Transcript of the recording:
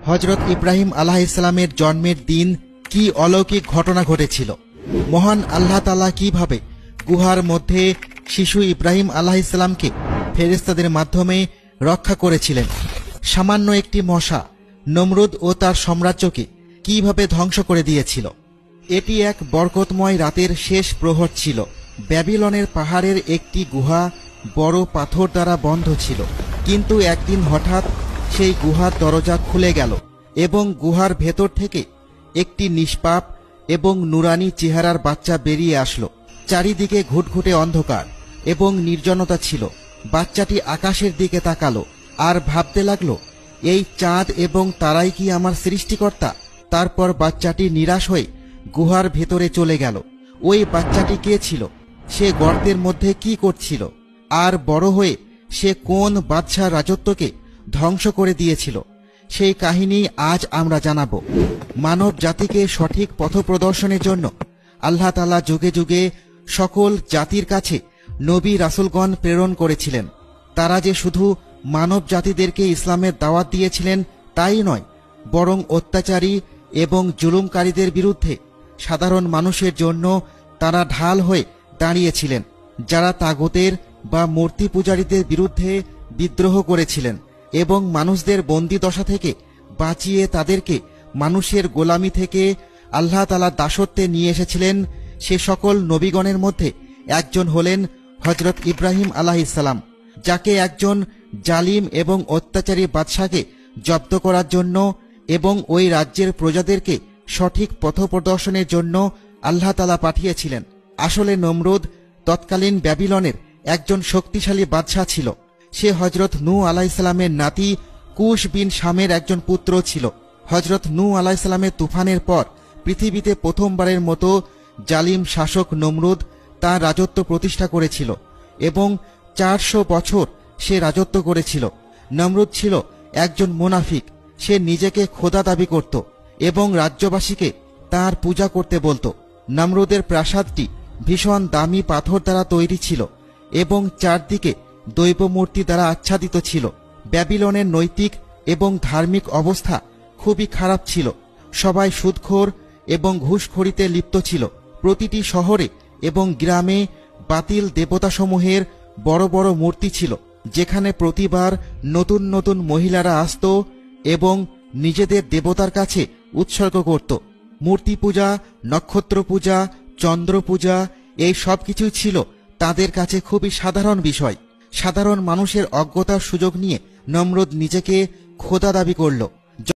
হযরত ইব্রাহিম আলাইহিসসালামের জন্মের দিন কি অলৌকিক ঘটনা ঘটেছিল। মহান আল্লাহ তাআলা কিভাবে গুহার মধ্যে শিশু ইব্রাহিম আলাইহিসসালামকে ফেরেশতাদের মাধ্যমে রক্ষা করেছিলেন। সামান্য একটি মশা নমরুদ ও তার সাম্রাজ্যকে কিভাবে ধ্বংস করে দিয়েছিল। এটি এক বরকতময় রাতের শেষ প্রহর ছিল। ব্যাবিলনের পাহাড়ের একটি গুহা বড় পাথর দ্বারা বন্ধ ছিল, কিন্তু একদিন হঠাৎ সেই গুহার দরজা খুলে গেল এবং গুহার ভেতর থেকে একটি নিষ্পাপ এবং নুরানি চেহারার বাচ্চা বেরিয়ে আসলো। চারিদিকে ঘুটঘুটে অন্ধকার এবং নির্জনতা ছিল। বাচ্চাটি আকাশের দিকে তাকালো আর ভাবতে লাগলো, এই চাঁদ এবং তারাই কি আমার সৃষ্টিকর্তা। তারপর বাচ্চাটি নিরাশ হয়ে গুহার ভেতরে চলে গেল। ওই বাচ্চাটি কে ছিল? সে গর্তের মধ্যে কি করছিল? আর বড় হয়ে সে কোন বাদশাহ রাজত্বকে ধ্বংস করে দিয়েছিল? সেই কাহিনী আজ আমরা জানাব। মানব জাতিকে সঠিক পথপ্রদর্শনের জন্য আল্লাহ তাআলা যুগে যুগে সকল জাতির কাছে নবী রাসূলগণ প্রেরণ করেছিলেন। তারা যে শুধু মানব জাতিদেরকে ইসলামের দাওয়াত দিয়েছিলেন তাই নয়, বরং অত্যাচারী এবং জুলুমকারীদের বিরুদ্ধে সাধারণ মানুষের জন্য তারা ঢাল হয়ে দাঁড়িয়েছিলেন, যারা তাগুতের বা মূর্তি পূজারীদের বিরুদ্ধে বিদ্রোহ করেছিলেন এবং মানুষদের বন্দিদশা থেকে বাঁচিয়ে তাদেরকে মানুষের গোলামি থেকে আল্লাহ তাআলার দাসত্বে নিয়ে এসেছিলেন। সে সকল নবীগণের মধ্যে একজন হলেন হযরত ইব্রাহিম আলাইহিসসালাম, যাকে একজন জালিম এবং অত্যাচারী বাদশাকে জব্দ করার জন্য এবং ওই রাজ্যের প্রজাদেরকে সঠিক পথপ্রদর্শনের জন্য আল্লাহ তাআলা পাঠিয়েছিলেন। আসলে নমরুদ তৎকালীন ব্যাবিলনের একজন শক্তিশালী বাদশাহ ছিল। সে হযরত নূহ আলাইহিসসালামের নাতি কুশ বিন শামের একজন পুত্র ছিল। হযরত নূহ আলাইহিসসালামের তুফানের পর পৃথিবীতে প্রথমবারের মতো জালিম শাসক নমরুদ তার রাজত্ব প্রতিষ্ঠা করেছিল এবং 400 বছর সে রাজত্ব করেছিল। নমরুদ ছিল একজন মুনাফিক। সে নিজেকে খোদা দাবি করত এবং রাজ্যবাসীকে তার পূজা করতে বলতো। নমরুদের প্রাসাদটি ভীষণ দামি পাথর দ্বারা তৈরি ছিল এবং চারদিকে দৈবমূর্তি দ্বারা আচ্ছাদিত ছিল। ব্যাবিলনের নৈতিক এবং ধার্মিক অবস্থা খুবই খারাপ ছিল। সবাই সুদখোর এবং ঘুষখোরিতে লিপ্ত ছিল। প্রতিটি শহরে এবং গ্রামে বাতিল দেবতাসমূহের বড় বড় মূর্তি ছিল, যেখানে প্রতিবার নতুন নতুন মহিলারা আসত এবং নিজেদের দেবতার কাছে উৎসর্গ করত। মূর্তি পূজা, নক্ষত্র পূজা, চন্দ্র পূজা, এই সব কিছুই ছিল তাদের কাছে খুবই সাধারণ বিষয়। সাধারণ মানুষের অজ্ঞতার সুযোগ নিয়ে নমরুদ নিজেকে খোদা দাবি করল।